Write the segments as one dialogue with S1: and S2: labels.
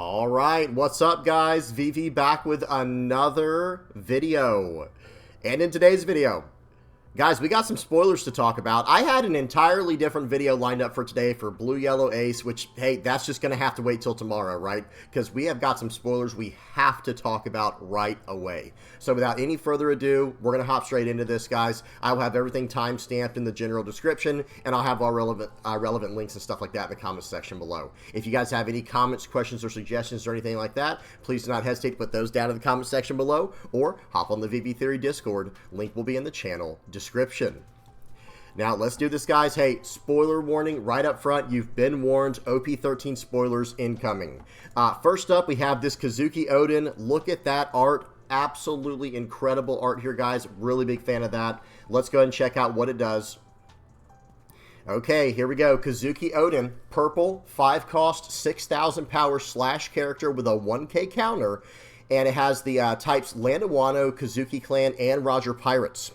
S1: All right, what's up guys? VV back with another video. And in today's video, guys, we got some spoilers to talk about. I had an entirely different video lined up for today for Blue Yellow Ace, which, hey, that's just going to have to wait till tomorrow, right? Because we have got some spoilers we have to talk about right away. So without any further ado, we're going to hop straight into this, guys. I will have everything time-stamped in the general description, and I'll have all relevant links and stuff like that in the comments section below. If you guys have any comments, questions, or suggestions or anything like that, please do not hesitate to put those down in the comment section below, or hop on the VV Theory Discord. Link will be in the channel description. Now, let's do this, guys. Hey, spoiler warning right up front. You've been warned. OP13 spoilers incoming. First up, we have this Kazuki Oden. Look at that art. Absolutely incredible art here, guys. Really big fan of that. Let's go ahead and check out what it does. Okay, here we go. Kazuki Oden, purple, 5 cost, 6,000 power slash character with a 1k counter. And it has the types Land of Wano, Kazuki Clan, and Roger Pirates.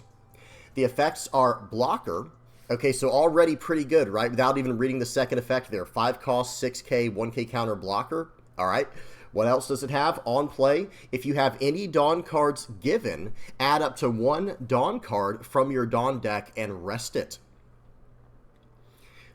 S1: The effects are blocker. Okay, so already pretty good, right? Without even reading the second effect there. 5 cost, 6k, 1k counter blocker. All right. What else does it have? On play, if you have any Dawn cards given, add up to 1 Dawn card from your Dawn deck and rest it.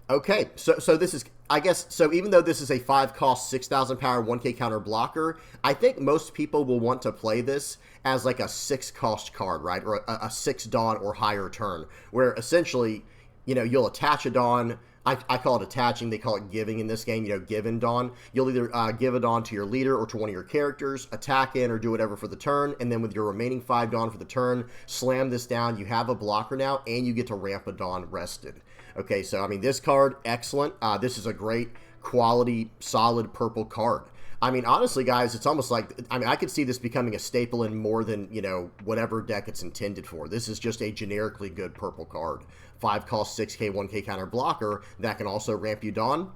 S1: Okay, so this is, I guess, so even though this is a 5 cost, 6,000 power, 1k counter blocker, I think most people will want to play this as like a 6 cost card, right? Or a 6 Dawn or higher turn, where essentially, you know, you'll attach a Dawn. I call it attaching. They call it giving in this game, you know, given Dawn. You'll either give a Dawn to your leader or to one of your characters, attack in or do whatever for the turn, and then with your remaining 5 Dawn for the turn, slam this down. You have a blocker now, and you get to ramp a Dawn rested. Okay, so, I mean, this card, excellent. This is a great quality, solid purple card. I mean, honestly, guys, it's almost like, I mean, I could see this becoming a staple in more than, you know, whatever deck it's intended for. This is just a generically good purple card. 5 cost, 6k, 1k counter blocker that can also ramp you Dawn.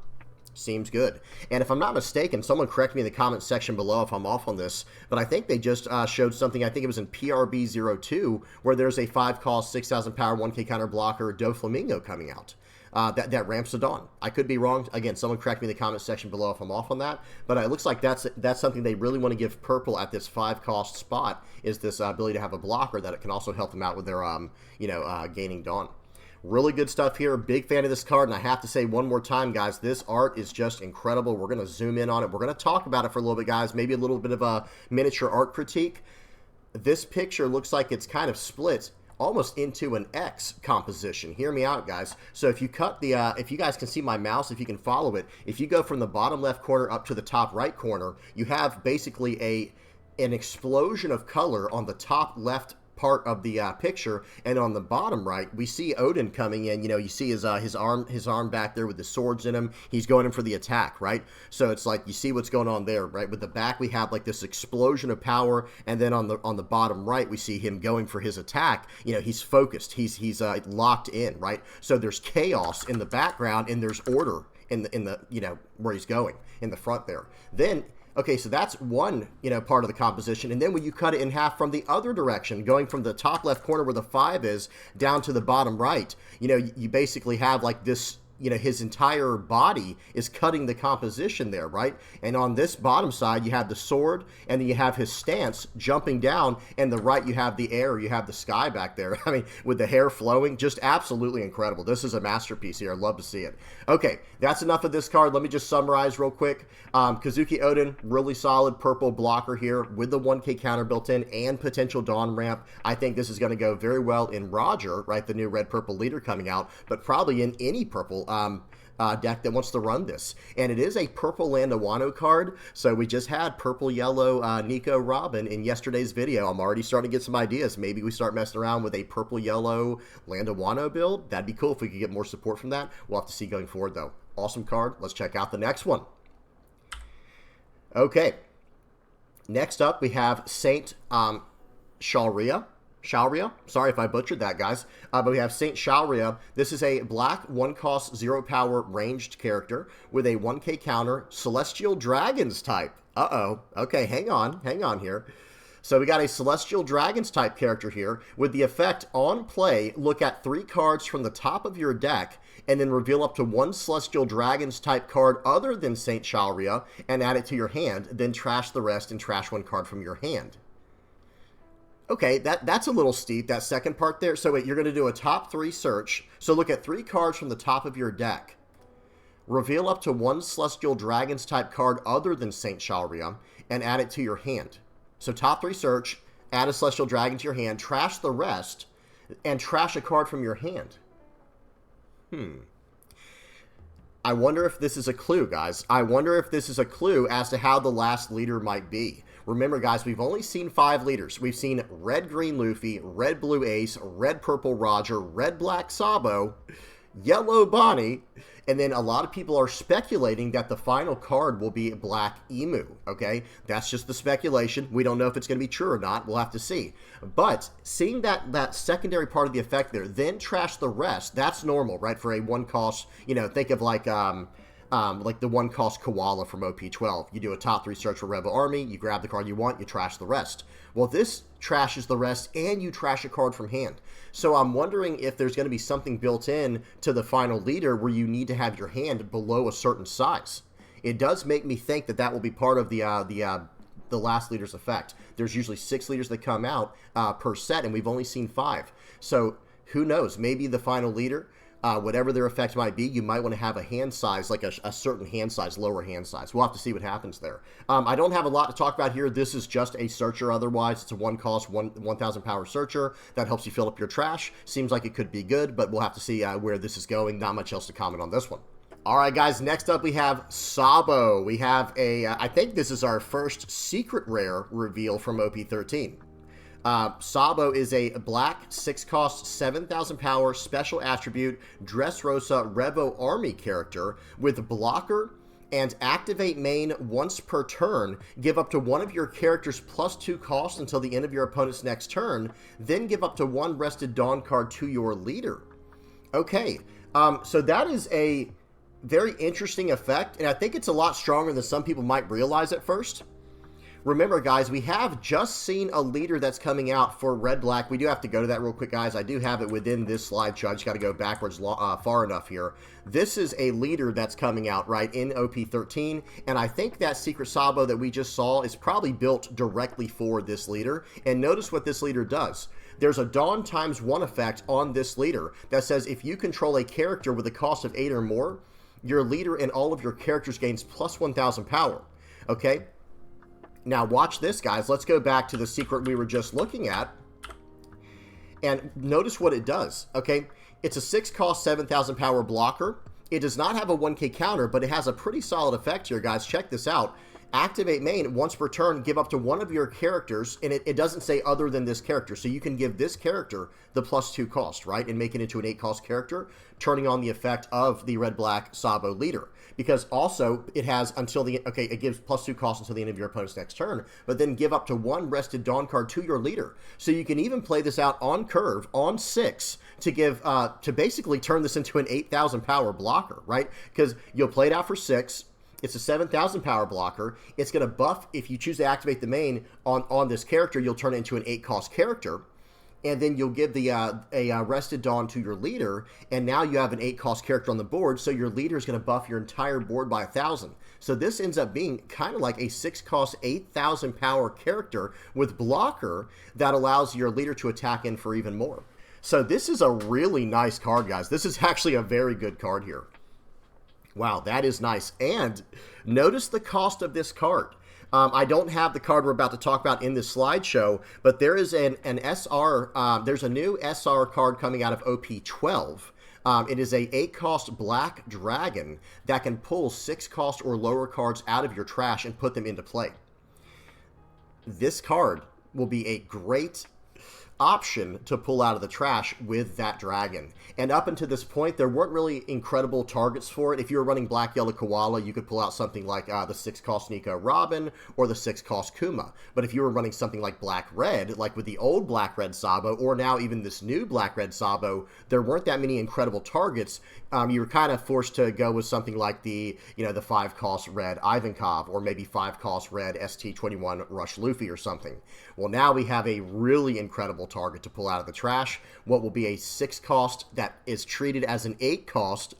S1: Seems good. And if I'm not mistaken, someone correct me in the comments section below if I'm off on this, but I think they just showed something, I think it was in PRB02, where there's a 5 cost, 6,000 power, 1k counter blocker Doflamingo coming out. That ramps a Dawn. I could be wrong. Again, someone correct me in the comments section below if I'm off on that. But it looks like that's something they really want to give purple at this 5 cost spot, is this ability to have a blocker that it can also help them out with their gaining Dawn. Really good stuff here. Big fan of this card, and I have to say one more time, guys, this art is just incredible. We're going to zoom in on it. We're going to talk about it for a little bit, guys. Maybe a little bit of a miniature art critique. This picture looks like it's kind of split almost into an X composition. Hear me out, guys. So if you cut the, if you guys can see my mouse, if you can follow it, if you go from the bottom left corner up to the top right corner, you have basically an explosion of color on the top left part of the picture, and on the bottom right we see Oden coming in. You know, you see his arm back there with the swords in him. He's going in for the attack, right? So it's like you see what's going on there, right? With the back we have like this explosion of power, and then on the bottom right we see him going for his attack. You know, he's focused, he's locked in, right? So there's chaos in the background and there's order in the you know, where he's going in the front there. Then okay, so that's one, you know, part of the composition. And then when you cut it in half from the other direction, going from the top left corner where the 5 is down to the bottom right, you know, you basically have like this, you know, his entire body is cutting the composition there, right? And on this bottom side, you have the sword, and then you have his stance jumping down, and the right, you have the air, you have the sky back there. I mean, with the hair flowing, just absolutely incredible. This is a masterpiece here. I'd love to see it. Okay, that's enough of this card. Let me just summarize real quick. Kazuki Oden, really solid purple blocker here with the 1k counter built in and potential Dawn ramp. I think this is going to go very well in Roger, right? The new red-purple leader coming out, but probably in any purple deck that wants to run this. And it is a purple Land of Wano card, so we just had purple-yellow Nico Robin in yesterday's video. I'm already starting to get some ideas. Maybe we start messing around with a purple-yellow Land of Wano build. That'd be cool if we could get more support from that. We'll have to see going forward, though. Awesome card. Let's check out the next one. Okay. Next up, we have Saint Shalria. Sorry if I butchered that, guys. But we have Saint Shalria. This is a black 1 cost 0 power ranged character with a 1k counter Celestial Dragons type. Uh-oh. Okay, hang on here. So we got a Celestial Dragons type character here with the effect on play, look at 3 cards from the top of your deck and then reveal up to 1 Celestial Dragons type card other than Saint Shalria and add it to your hand, then trash the rest and trash 1 card from your hand. Okay, that's a little steep, that second part there. So wait, you're going to do a top 3 search. So look at 3 cards from the top of your deck. Reveal up to 1 Celestial Dragons type card other than Saint Shalria and add it to your hand. So top 3 search, add a Celestial Dragon to your hand, trash the rest, and trash a card from your hand. I wonder if this is a clue, guys. I wonder if this is a clue as to how the last leader might be. Remember, guys, we've only seen 5 leaders. We've seen Red-Green Luffy, Red-Blue Ace, Red-Purple Roger, Red-Black Sabo, Yellow Bonney, and then a lot of people are speculating that the final card will be Black Emu, okay? That's just the speculation. We don't know if it's going to be true or not. We'll have to see. But seeing that secondary part of the effect there, then trash the rest, that's normal, right? For a 1-cost, you know, think of like the 1-cost Koala from OP12. You do a top 3 search for Rebel Army, you grab the card you want, you trash the rest. Well, this trashes the rest, and you trash a card from hand. So I'm wondering if there's going to be something built in to the final leader where you need to have your hand below a certain size. It does make me think that that will be part of the last leader's effect. There's usually 6 leaders that come out per set, and we've only seen 5. So who knows? Maybe the final leader, whatever their effect might be, you might want to have a hand size, like a certain hand size, lower hand size. We'll have to see what happens there. I don't have a lot to talk about here. This is just a searcher otherwise. It's a 1-cost, 1,000 power searcher that helps you fill up your trash. Seems like it could be good, but we'll have to see where this is going. Not much else to comment on this one. All right, guys, next up we have Sabo. We have I think this is our first secret rare reveal from OP13. Sabo is a black 6-cost, 7,000 power special attribute Dressrosa Revo Army character with blocker and activate main once per turn. Give up to 1 of your characters +2 cost until the end of your opponent's next turn. Then give up to 1 Rested Dawn card to your leader. Okay, so that is a very interesting effect, and I think it's a lot stronger than some people might realize at first. Remember, guys, we have just seen a leader that's coming out for Red-Black. We do have to go to that real quick, guys. I do have it within this slideshow. I just got to go backwards far enough here. This is a leader that's coming out, right, in OP13, and I think that Secret Sabo that we just saw is probably built directly for this leader. And notice what this leader does. There's a Dawn ×1 effect on this leader that says if you control a character with a cost of 8 or more, your leader and all of your characters gains plus 1,000 power, okay? Now watch this, guys. Let's go back to the secret we were just looking at and notice what it does, okay? It's a 6-cost, 7,000 power blocker. It does not have a 1k counter, but it has a pretty solid effect here, guys. Check this out. Activate main once per turn, give up to 1 of your characters, and it doesn't say other than this character, so you can give this character the +2 cost, right, and make it into an 8-cost character, turning on the effect of the Red-Black Sabo leader. Because also, it has until the, okay, it gives +2 cost until the end of your opponent's next turn, but then give up to 1 Rested Dawn card to your leader. So you can even play this out on curve, on 6, to give, to basically turn this into an 8,000 power blocker, right? Because you'll play it out for 6, it's a 7,000 power blocker. It's going to buff, if you choose to activate the main on this character, you'll turn it into an 8-cost character. And then you'll give the a Rested Dawn to your leader, and now you have an 8-cost character on the board, so your leader is going to buff your entire board by 1,000. So this ends up being kind of like a 6-cost, 8,000 power character with blocker that allows your leader to attack in for even more. So this is a really nice card, guys. This is actually a very good card here. Wow, that is nice. And notice the cost of this card. I don't have the card we're about to talk about in this slideshow, but there is an SR, there's a new SR card coming out of OP12. It is a 8-cost Black Dragon that can pull 6-cost or lower cards out of your trash and put them into play. This card will be a great option to pull out of the trash with that dragon. And up until this point, there weren't really incredible targets for it. If you were running Black Yellow Koala, you could pull out something like the 6-cost Nico Robin or the 6-cost Kuma. But if you were running something like Black Red, like with the old Black Red Sabo, or now even this new Black Red Sabo, there weren't that many incredible targets. You were kind of forced to go with something like the 5-cost Red Ivankov, or maybe 5-cost Red ST21 Rush Luffy or something. Well, now we have a really incredible target to pull out of the trash. What will be a 6-cost that is treated as an 8-cost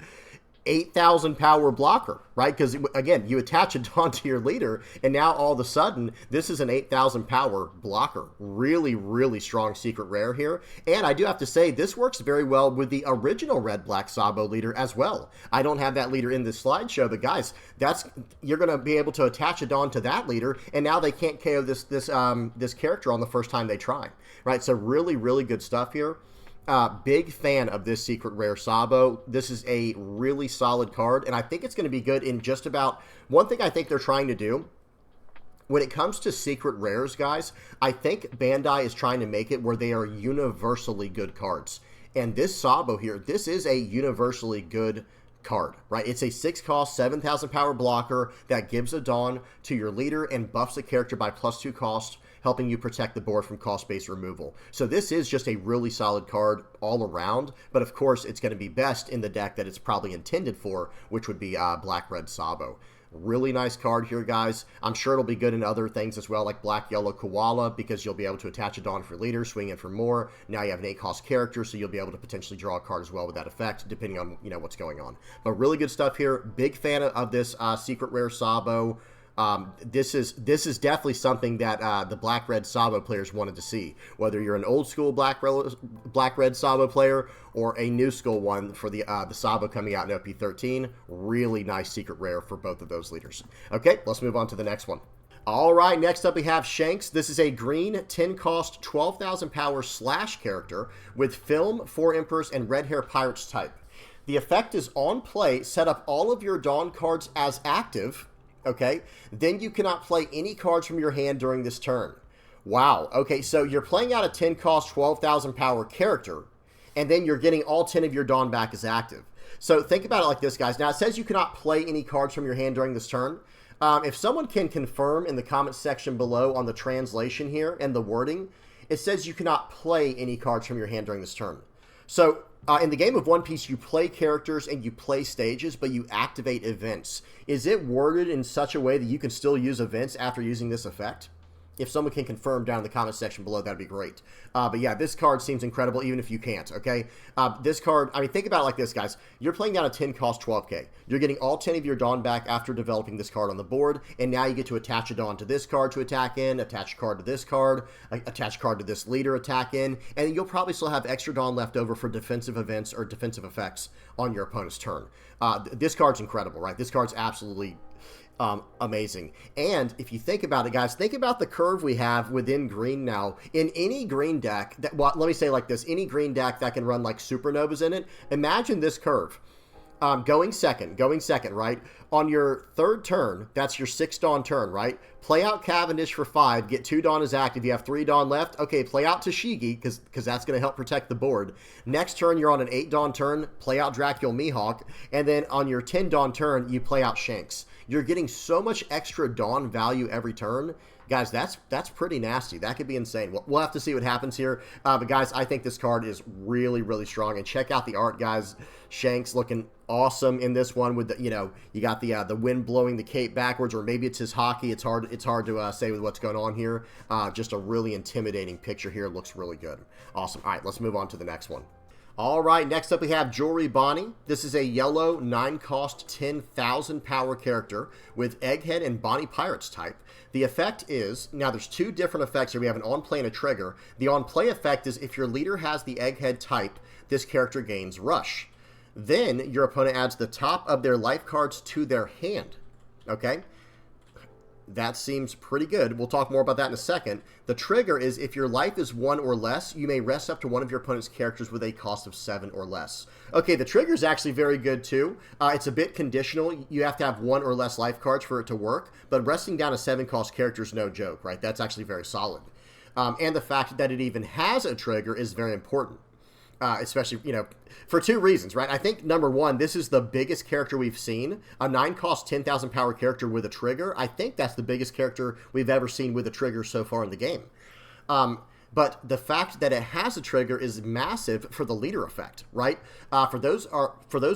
S1: 8,000 power blocker, right? Because, again, you attach it onto your leader, and now all of a sudden, this is an 8,000 power blocker. Really, really strong secret rare here. And I do have to say, this works very well with the original Red-Black Sabo leader as well. I don't have that leader in this slideshow, but guys, you're going to be able to attach it onto that leader, and now they can't KO this character on the first time they try, right? So really, really good stuff here. Big fan of this secret rare Sabo. This is a really solid card, and I think it's going to be good in just about one thing I think they're trying to do. When it comes to secret rares, guys, I think Bandai is trying to make it where they are universally good cards. And this Sabo here, this is a universally good card, right? It's a 6-cost, 7,000 power blocker that gives a Dawn to your leader and buffs the character by +2 cost, helping you protect the board from cost-based removal. So this is just a really solid card all around, but of course it's going to be best in the deck that it's probably intended for, which would be Black-Red Sabo. Really nice card here, guys. I'm sure it'll be good in other things as well, like Black Yellow Koala, because you'll be able to attach a Dawn for leader, swing in for more. Now you have an 8-cost character, so you'll be able to potentially draw a card as well with that effect, depending on what's going on. But really good stuff here. Big fan of this secret rare Sabo. This is definitely something that the Black Red Sabo players wanted to see. Whether you're an old school Black Red Sabo player or a new school one for the Sabo coming out in OP13, really nice secret rare for both of those leaders. Okay, let's move on to the next one. All right, next up we have Shanks. This is a green 10-cost 12,000 power slash character with Film, 4 Emperors, and Red Hair Pirates type. The effect is on play, set up all of your Dawn cards as active. Okay, then you cannot play any cards from your hand during this turn. Wow, okay, so you're playing out a 10-cost, 12,000 power character, and then you're getting all 10 of your Dawn back as active. So think about it like this, guys. Now, it says you cannot play any cards from your hand during this turn. If someone can confirm in the comment section below on the translation here and the wording, it says you cannot play any cards from your hand during this turn. So, in the game of One Piece, you play characters and you play stages, but you activate events. Is it worded in such a way that you can still use events after using this effect? If someone can confirm down in the comment section below, that'd be great. But yeah, this card seems incredible, even if you can't, okay? This card, I mean, think about it like this, guys. You're playing down a 10-cost 12K. You're getting all 10 of your Dawn back after developing this card on the board, and now you get to attach a Dawn to this card to attack in, attach a card to this card, attach a card to this leader, attack in, and you'll probably still have extra Dawn left over for defensive events or defensive effects on your opponent's turn. This card's incredible, right? This card's absolutely amazing. And if you think about it, guys, think about the curve we have within green now. In any green deck, let me say it like this, any green deck that can run like supernovas in it, imagine this curve. Going second, right? On your third turn, that's your 6 Dawn turn, right? Play out Cavendish for 5, get 2 Dawn as active. You have 3 Dawn left. Okay, play out Tashigi, because that's going to help protect the board. Next turn, you're on an 8 Dawn turn, play out Dracula Mihawk, and then on your 10 Dawn turn, you play out Shanks. You're getting so much extra Dawn value every turn. Guys, that's pretty nasty. That could be insane. We'll have to see what happens here. But guys, I think this card is really, really strong. And check out the art, guys. Shanks looking awesome in this one with the, you got the wind blowing the cape backwards, or maybe it's his hockey. It's hard to say with what's going on here. Just a really intimidating picture here. Looks really good. Awesome. All right, let's move on to the next one. All right, next up we have Jewelry Bonney. This is a yellow 9-cost 10,000 power character with Egghead and Bonney Pirates type. The effect is, now there's 2 different effects here. We have an on-play and a trigger. The on-play effect is if your leader has the Egghead type, this character gains Rush. Then your opponent adds the top of their life cards to their hand. Okay? That seems pretty good. We'll talk more about that in a second. The trigger is if your life is 1 or less, you may rest up to one of your opponent's characters with a cost of 7 or less. Okay, the trigger is actually very good too. It's a bit conditional. You have to have 1 or less life cards for it to work, but resting down a 7-cost character is no joke, right? That's actually very solid. And the fact that it even has a trigger is very important. Especially, for two reasons, right? I think, number one, this is the biggest character we've seen. A 9-cost, 10,000 power character with a trigger. I think that's the biggest character we've ever seen with a trigger so far in the game. But the fact that it has a trigger is massive for the leader effect, right? For those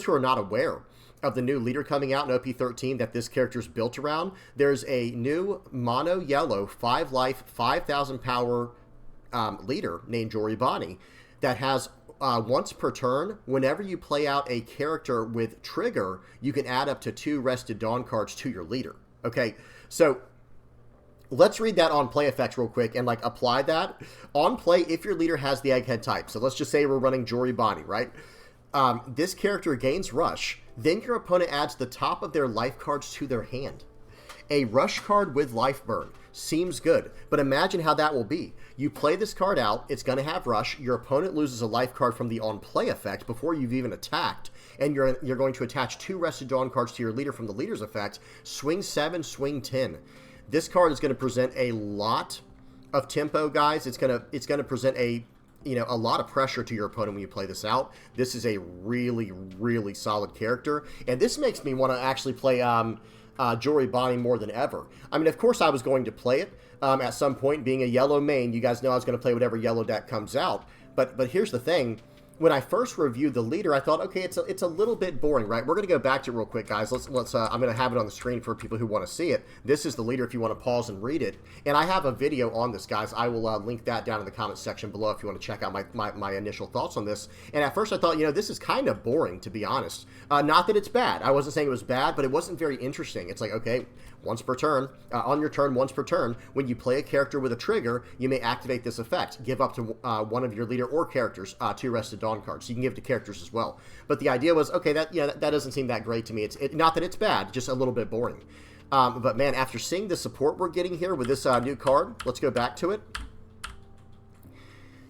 S1: who are not aware of the new leader coming out in OP13 that this character is built around, there's a new mono yellow 5 life, 5,000 power leader named Bonney that has once per turn, whenever you play out a character with trigger, you can add up to 2 Rested Dawn cards to your leader. Okay, so let's read that on play effect real quick and apply that. On play, if your leader has the egghead type, so let's just say we're running Bonney, right? This character gains rush, then your opponent adds the top of their life cards to their hand. A rush card with life burn. Seems good, but imagine how that will be. You play this card out, it's going to have rush, your opponent loses a life card from the on-play effect before you've even attacked, and you're going to attach 2 Rested Dawn cards to your leader from the leader's effect. Swing 7, swing 10. This card is going to present a lot of tempo, guys. It's going to present a lot of pressure to your opponent when you play this out. This is a really, really solid character, and this makes me want to actually play Bonney more than ever. I mean, of course I was going to play it at some point. Being a yellow main, you guys know I was going to play whatever yellow deck comes out. But here's the thing. When I first reviewed the leader, I thought, okay, it's a little bit boring, right? We're going to go back to it real quick, guys. I'm going to have it on the screen for people who want to see it. This is the leader if you want to pause and read it. And I have a video on this, guys. I will link that down in the comments section below if you want to check out my initial thoughts on this. And at first I thought, this is kind of boring, to be honest. Not that it's bad. I wasn't saying it was bad, but it wasn't very interesting. It's like, okay, once per turn, on your turn, once per turn, when you play a character with a trigger, you may activate this effect. Give up to one of your leader or characters 2 Rested Dawn cards. So you can give it to characters as well. But the idea was, okay, that doesn't seem that great to me. It's not that it's bad, just a little bit boring. But man, after seeing the support we're getting here with this new card, let's go back to it.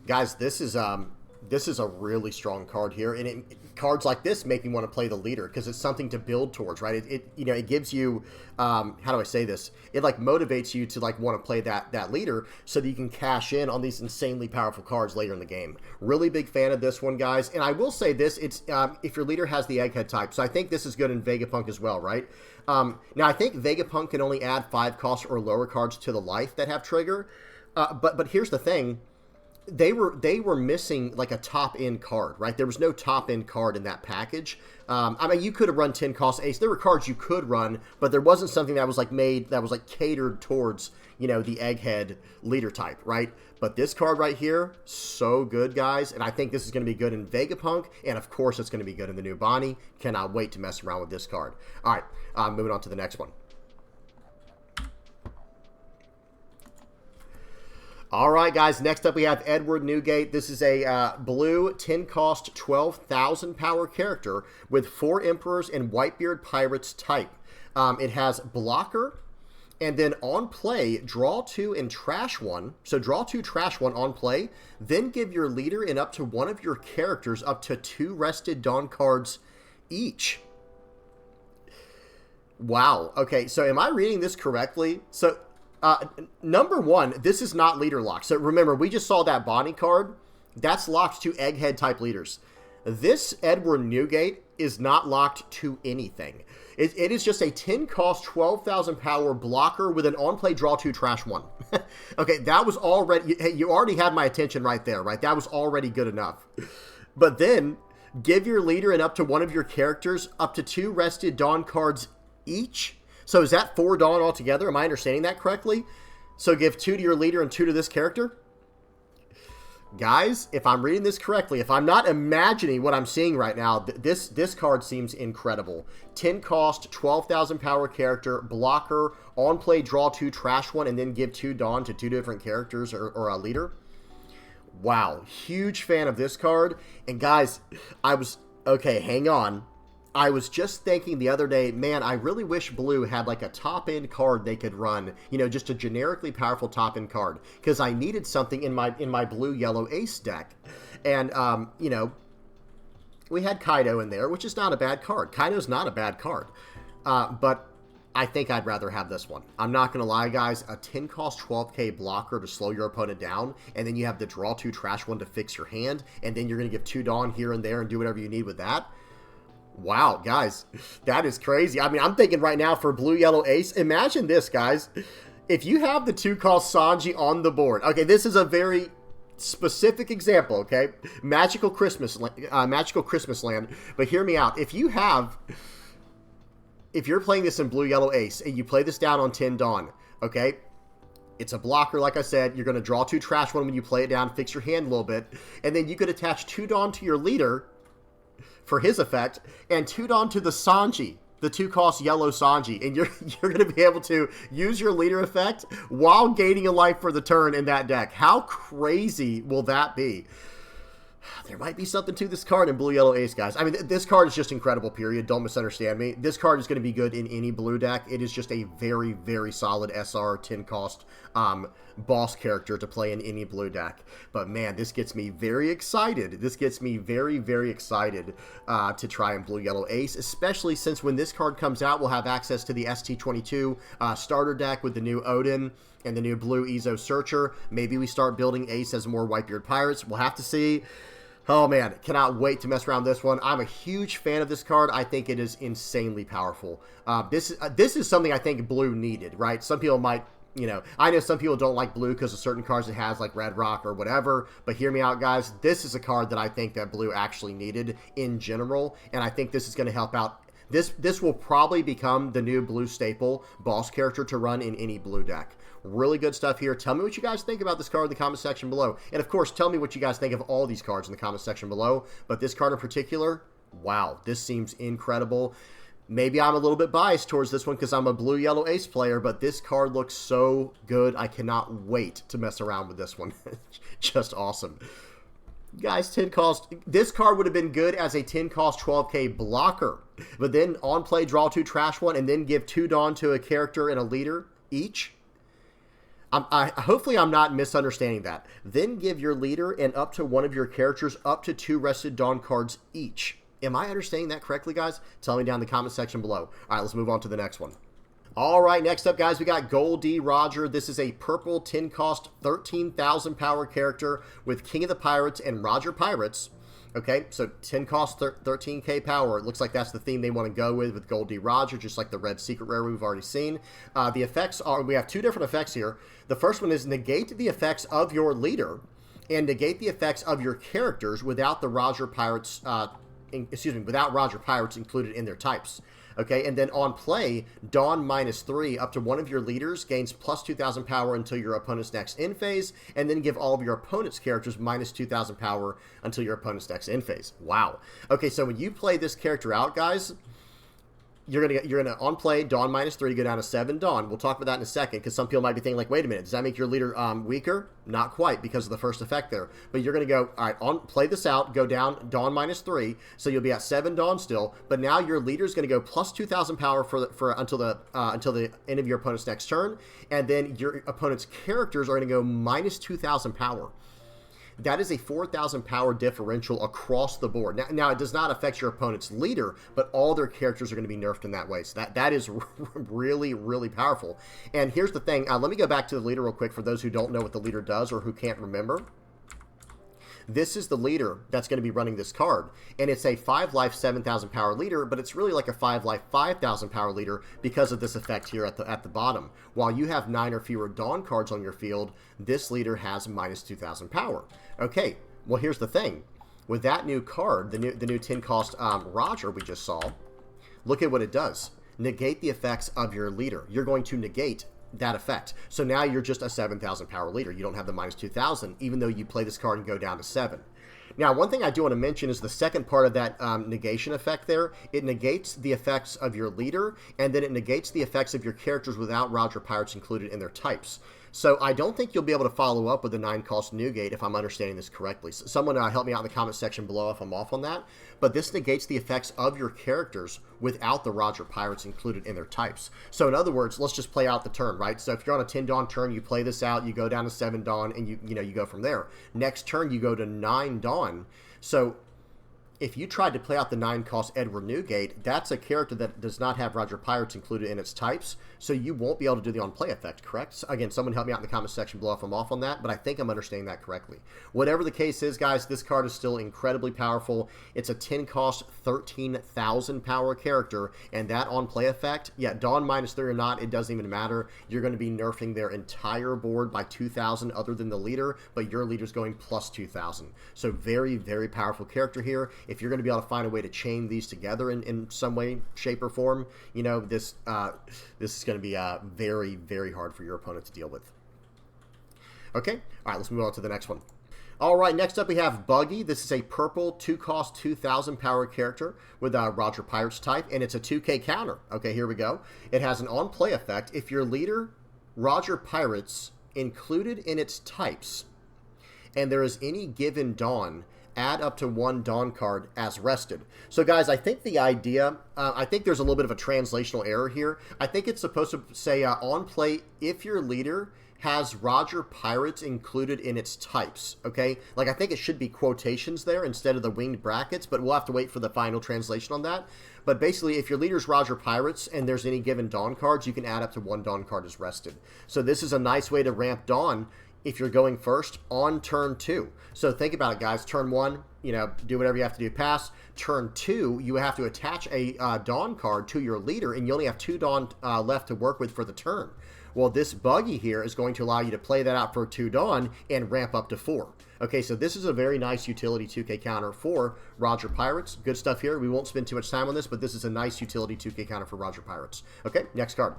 S1: Guys, this is a really strong card here, and cards like this make me want to play the leader because it's something to build towards, right? It gives you, how do I say this? It motivates you to want to play that leader so that you can cash in on these insanely powerful cards later in the game. Really big fan of this one, guys. And I will say this: it's if your leader has the egghead type, so I think this is good in Vegapunk as well, right? Now I think Vegapunk can only add 5 cost or lower cards to the life that have trigger, but here's the thing. They were missing a top-end card, right? There was no top-end card in that package. I mean, you could have run 10 cost ace. There were cards you could run, but there wasn't something that was made that was catered towards the egghead leader type, right? But this card right here, so good, guys, and I think this is going to be good in Vegapunk, and of course it's going to be good in the new Bonney. Cannot wait to mess around with this card. All right, moving on to the next one. All right, guys, next up we have Edward Newgate. This is a blue 10-cost, 12,000 power character with 4 Emperors and Whitebeard Pirates type. It has blocker, and then on play, draw 2 and trash 1. So draw 2, trash 1 on play, then give your leader and up to one of your characters up to 2 Rested Dawn cards each. Wow. Okay, so am I reading this correctly? So number one, this is not leader locked. So remember, we just saw that Bonney card. That's locked to egghead type leaders. This Edward Newgate is not locked to anything. It is just a 10 cost, 12,000 power blocker with an on-play draw 2, trash 1. Okay, that was already, you already had my attention right there, right? That was already good enough. But then, give your leader and up to one of your characters up to 2 Rested Dawn cards each. So is that 4 Dawn altogether? Am I understanding that correctly? So give 2 to your leader and 2 to this character? Guys, if I'm reading this correctly, if I'm not imagining what I'm seeing right now, this card seems incredible. 10 cost, 12,000 power character, blocker, on play, draw 2, trash 1, and then give 2 Dawn to 2 different characters or a leader. Wow, huge fan of this card. And guys, okay, hang on. I was just thinking the other day, man, I really wish Blue had a top-end card they could run, just a generically powerful top-end card, because I needed something in my blue-yellow ace deck. And, we had Kaido in there, which is not a bad card. Kaido's not a bad card. But I think I'd rather have this one. I'm not going to lie, guys. A 10 cost 12k blocker to slow your opponent down, and then you have the draw 2 trash one to fix your hand, and then you're going to give 2 Dawn here and there and do whatever you need with that. Wow, guys, that is crazy. I mean, I'm thinking right now for blue, yellow, ace. Imagine this, guys. If you have the 2 cost Sanji on the board. Okay, this is a very specific example, okay? Magical Christmas land. But hear me out. If you're playing this in blue, yellow, ace, and you play this down on 10 Dawn, okay? It's a blocker, like I said. You're going to draw 2 trash one when you play it down, fix your hand a little bit, and then you could attach 2 Dawn to your leader for his effect, and 2 Dawn to the Sanji, the 2 cost yellow Sanji, and you're going to be able to use your leader effect while gaining a life for the turn in that deck. How crazy will that be? There might be something to this card in blue, yellow, ace, guys. I mean, this card is just incredible, period. Don't misunderstand me. This card is going to be good in any blue deck. It is just a very, very solid SR 10 cost boss character to play in any blue deck. But man, this gets me very excited. This gets me very, very excited to try in blue, yellow, ace, especially since when this card comes out, we'll have access to the ST22 starter deck with the new Oden and the new blue Ezo Searcher. Maybe we start building ace as more Whitebeard Pirates. We'll have to see. Oh man, cannot wait to mess around with this one. I'm a huge fan of this card. I think it is insanely powerful. This is something I think blue needed, right? Some people might, you know, I know some people don't like blue because of certain cards it has, like Red Rock or whatever, but hear me out, guys. This is a card that I think that blue actually needed in general, and I think this is going to help out. This will probably become the new blue staple boss character to run in any blue deck. Really good stuff here. Tell me what you guys think about this card in the comment section below. And of course, tell me what you guys think of all these cards in the comment section below. But this card in particular, wow, this seems incredible. Maybe I'm a little bit biased towards this one because I'm a blue, yellow, ace player, but this card looks so good. I cannot wait to mess around with this one. Just awesome. Guys, 10 cost. This card would have been good as a 10 cost 12k blocker. But then on play, draw 2 trash one, and then give 2 Dawn to a character and a leader each. Hopefully I'm not misunderstanding that. Then give your leader and up to one of your characters up to 2 Rested Dawn cards each. Am I understanding that correctly, guys? Tell me down in the comment section below. All right, let's move on to the next one. All right, next up, guys, we got Gold D. Roger. This is a purple 10 cost 13,000 power character with King of the Pirates and Roger Pirates. Okay, so 10 cost 13k power. It looks like that's the theme they want to go with Gold D. Roger, just like the red secret rare we've already seen. The effects are, we have 2 different effects here. The first one is negate the effects of your leader and negate the effects of your characters without the Roger Pirates, without Roger Pirates included in their types. Okay, and then on play, Dawn -3 up to one of your leaders gains plus 2,000 power until your opponent's next end phase, and then give all of your opponent's characters -2,000 power until your opponent's next end phase. Wow. Okay, so when you play this character out, guys, you're gonna on play Dawn -3 go down to 7 Dawn. We'll talk about that in a second because some people might be thinking like, wait a minute, does that make your leader weaker? Not quite because of the first effect there. But you're gonna go, all right, on play this out, go down Dawn -3, so you'll be at 7 Dawn still. But now your leader's gonna go plus 2,000 power for until the end of your opponent's next turn, and then your opponent's characters are gonna go -2,000 power. That is a 4,000 power differential across the board. Now, it does not affect your opponent's leader, but all their characters are going to be nerfed in that way. So that is really, really powerful. And here's the thing. Let me go back to the leader real quick for those who don't know what the leader does or who can't remember. This is the leader that's going to be running this card. And it's a 5 life, 7,000 power leader, but it's really like a 5 life, 5,000 power leader because of this effect here at the bottom. While you have 9 or fewer Dawn cards on your field, this leader has -2,000 power. Okay, well here's the thing. With that new card, the new 10 cost Roger we just saw, look at what it does. Negate the effects of your leader. You're going to negate that effect. So now you're just a 7,000 power leader. You don't have the -2,000, even though you play this card and go down to 7. Now, one thing I do want to mention is the second part of that negation effect there. It negates the effects of your leader, and then it negates the effects of your characters without Roger Pirates included in their types. So I don't think you'll be able to follow up with the 9 cost negate if I'm understanding this correctly. So someone help me out in the comment section below if I'm off on that. But this negates the effects of your characters without the Roger Pirates included in their types. So in other words, let's just play out the turn, right? So if you're on a 10 Dawn turn, you play this out, you go down to 7 Dawn, and you go from there. Next turn, you go to 9 Dawn. So if you tried to play out the 9-cost Edward Newgate, that's a character that does not have Roger Pirates included in its types, so you won't be able to do the on-play effect, correct? So again, someone help me out in the comment section below if I'm off on that, but I think I'm understanding that correctly. Whatever the case is, guys, this card is still incredibly powerful. It's a 10-cost, 13,000 power character, and that on-play effect, yeah, Dawn -3 or not, it doesn't even matter. You're going to be nerfing their entire board by 2,000 other than the leader, but your leader's going plus 2,000. So very, very powerful character here. If you're going to be able to find a way to chain these together in some way, shape, or form, you know, this is going to be very, very hard for your opponent to deal with. Okay, all right, let's move on to the next one. All right, next up we have Buggy. This is a purple 2-cost, 2,000 power character with a Roger Pirates type, and it's a 2K counter. Okay, here we go. It has an on-play effect. If your leader, Roger Pirates, included in its types, and there is any given Dawn, add up to 1 Dawn card as rested. So guys, I think the idea, I think there's a little bit of a translational error here. I think it's supposed to say on play if your leader has Roger Pirates included in its types, okay? Like, I think it should be quotations there instead of the winged brackets, but we'll have to wait for the final translation on that. But basically, if your leader's Roger Pirates and there's any given Dawn cards, you can add up to 1 Dawn card as rested. So this is a nice way to ramp Dawn if you're going first on turn 2. So think about it, guys. Turn 1, you know, do whatever you have to do, pass. Turn 2, you have to attach a Dawn card to your leader, and you only have 2 Dawn left to work with for the turn. Well, this Buggy here is going to allow you to play that out for 2 Dawn and ramp up to 4. Okay, so this is a very nice utility 2K counter for Roger Pirates. Good stuff here. We won't spend too much time on this, but this is a nice utility 2K counter for Roger Pirates. Okay, next card.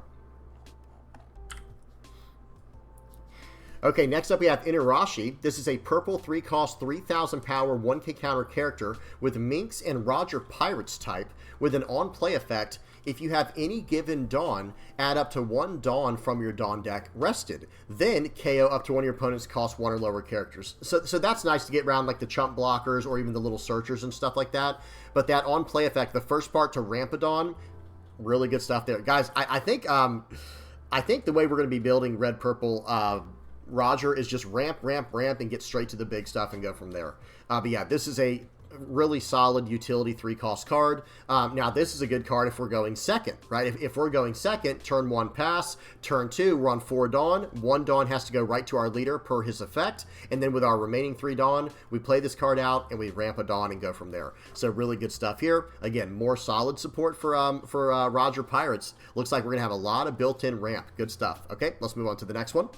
S1: Okay, next up we have Inuarashi. This is a purple 3-cost, 3,000 power, 1K counter character with Minx and Roger Pirates type with an on-play effect. If you have any given Dawn, add up to 1 Dawn from your Dawn deck rested. Then KO up to one of your opponent's cost 1 or lower characters. So that's nice to get around like the chump blockers or even the little searchers and stuff like that. But that on-play effect, the first part to ramp a Dawn, really good stuff there. Guys, I think the way we're going to be building red-purple Roger is just ramp, and get straight to the big stuff and go from there. But yeah, this is a really solid utility 3-cost card. Now, this is a good card if we're going second, right? If we're going second, turn 1 pass, turn 2, we're on 4 Dawn. 1 Dawn has to go right to our leader per his effect, and then with our remaining 3 Dawn, we play this card out and we ramp a Dawn and go from there. So really good stuff here. Again, more solid support for Roger Pirates. Looks like we're gonna have a lot of built-in ramp. Good stuff. Okay, let's move on to the next one.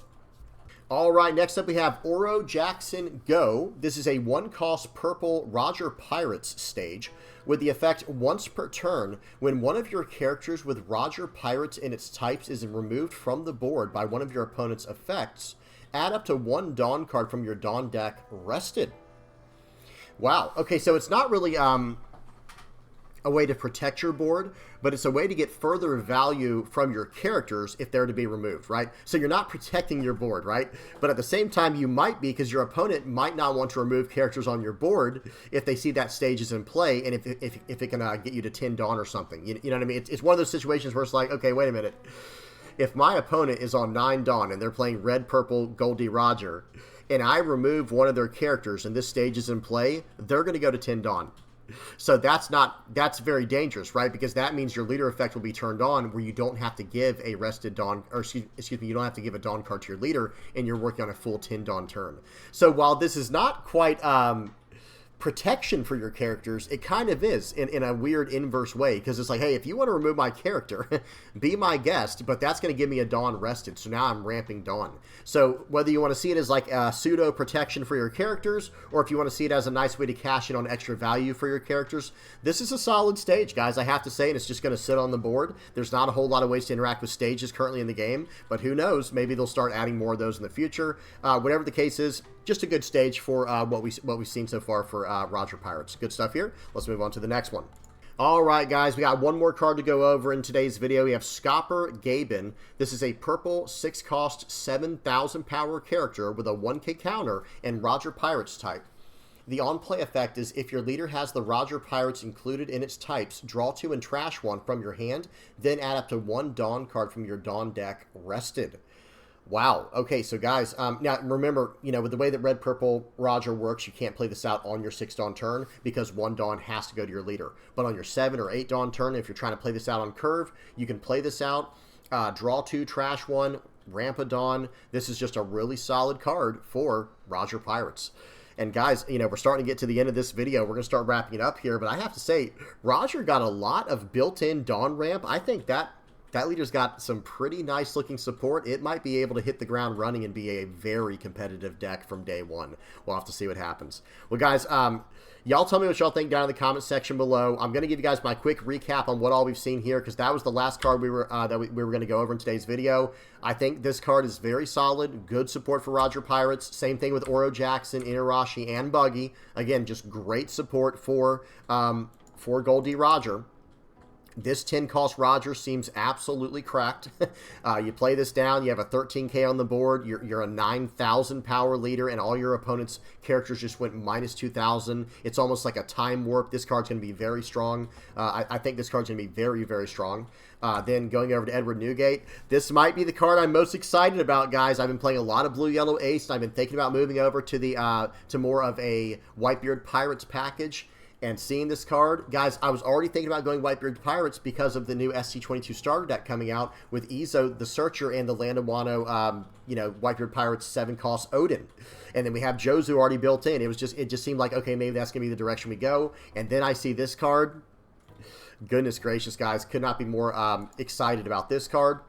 S1: All right, next up we have Oro Jackson Go. This is a 1-cost purple Roger Pirates stage with the effect once per turn. When one of your characters with Roger Pirates in its types is removed from the board by one of your opponent's effects, add up to 1 Dawn card from your Dawn deck rested. Wow. Okay, so it's not really a way to protect your board, but it's a way to get further value from your characters if they're to be removed, right? So you're not protecting your board, right? But at the same time, you might be, because your opponent might not want to remove characters on your board if they see that stage is in play, and if it can get you to 10 Dawn or something. You know what I mean? It's one of those situations where it's like, okay, wait a minute. If my opponent is on 9 Dawn and they're playing red, purple, Goldie Roger, and I remove one of their characters and this stage is in play, they're going to go to 10 Dawn. So that's very dangerous, right? Because that means your leader effect will be turned on where you don't have to give a rested Dawn, or excuse me, you don't have to give a Dawn card to your leader, and you're working on a full 10 Dawn turn. So while this is not quite protection for your characters, it kind of is in a weird inverse way, because it's like, hey, if you want to remove my character, be my guest, but that's going to give me a Dawn rested, so now I'm ramping Dawn. So whether you want to see it as like a pseudo protection for your characters, or if you want to see it as a nice way to cash in on extra value for your characters, this is a solid stage, guys, I have to say, and it's just going to sit on the board. There's not a whole lot of ways to interact with stages currently in the game, but who knows, maybe they'll start adding more of those in the future. Whatever the case is, just a good stage for what we've seen so far for Roger Pirates. Good stuff here. Let's move on to the next one. All right, guys, we got one more card to go over in today's video. We have Gaban. This is a purple 6-cost 7,000 power character with a 1K counter and Roger Pirates type. The on-play effect is if your leader has the Roger Pirates included in its types, draw 2 and trash 1 from your hand, then add up to 1 Dawn card from your Dawn deck rested. Wow. Okay, so guys, now remember, with the way that Red Purple Roger works, you can't play this out on your 6 Dawn turn because 1 Dawn has to go to your leader. But on your 7 or 8 Dawn turn, if you're trying to play this out on curve, you can play this out, draw 2, trash 1, ramp a Dawn. This is just a really solid card for Roger Pirates. And guys, we're starting to get to the end of this video. We're going to start wrapping it up here. But I have to say, Roger got a lot of built-in Dawn ramp. I think that leader's got some pretty nice looking support. It might be able to hit the ground running and be a very competitive deck from day one. We'll have to see what happens. Well, guys, y'all tell me what y'all think down in the comment section below. I'm going to give you guys my quick recap on what all we've seen here because that was the last card we were going to go over in today's video. I think this card is very solid. Good support for Roger Pirates. Same thing with Oro Jackson, Inuarashi, and Buggy. Again, just great support for Goldie Roger. This 10 cost Roger seems absolutely cracked. You play this down, you have a 13k on the board, you're a 9,000 power leader, and all your opponent's characters just went minus 2,000. It's almost like a time warp. This card's going to be very strong. I think this card's going to be very, very strong. Then going over to Edward Newgate, this might be the card I'm most excited about, guys. I've been playing a lot of Blue-Yellow Ace, and I've been thinking about moving over to the to more of a Whitebeard Pirates package. And seeing this card, guys, I was already thinking about going Whitebeard Pirates because of the new SC22 starter deck coming out with Izo, the Searcher, and the Land of Wano, Whitebeard Pirates 7 cost Oden. And then we have Jozu already built in. It just seemed like, okay, maybe that's going to be the direction we go. And then I see this card. Goodness gracious, guys. Could not be more excited about this card.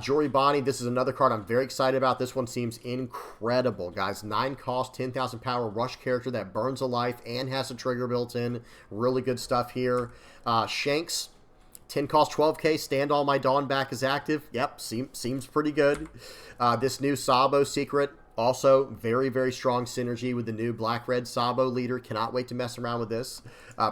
S1: Jory Bonney, this is another card I'm very excited about. This one seems incredible, guys. 9 cost, 10,000 power, rush character that burns a life and has a trigger built in. Really good stuff here. Shanks, 10 cost, 12k, stand all my Dawn back is active. Yep, seems pretty good. This new Sabo secret, also very, very strong synergy with the new Black-Red Sabo leader. Cannot wait to mess around with this.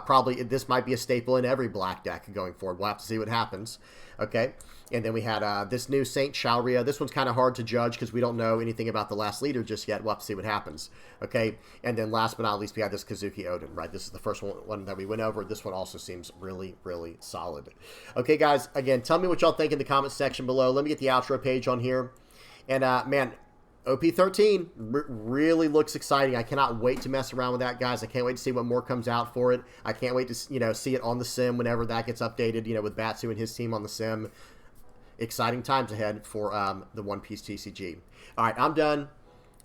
S1: Probably this might be a staple in every black deck going forward. We'll have to see what happens. Okay, and then we had this new Saint Shalria. This one's kind of hard to judge because we don't know anything about the last leader just yet. We'll have to see what happens. Okay, and then last but not least, we had this Kazuki Oden, right? This is the first one that we went over. This one also seems really, really solid. Okay, guys, again, tell me what y'all think in the comment section below. Let me get the outro page on here. And, man, OP13 really looks exciting. I cannot wait to mess around with that, guys. I can't wait to see what more comes out for it. I can't wait to, see it on the sim whenever that gets updated, with Batsu and his team on the sim. Exciting times ahead for the One Piece TCG. All right, I'm done.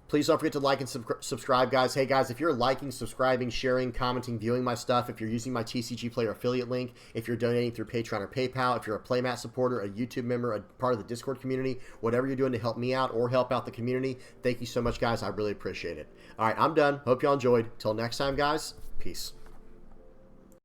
S1: Please don't forget to like and subscribe, guys. Hey, guys, if you're liking, subscribing, sharing, commenting, viewing my stuff, if you're using my TCG Player affiliate link, if you're donating through Patreon or PayPal, if you're a Playmat supporter, a YouTube member, a part of the Discord community, whatever you're doing to help me out or help out the community, thank you so much, guys. I really appreciate it. All right, I'm done. Hope y'all enjoyed. Till next time, guys. Peace.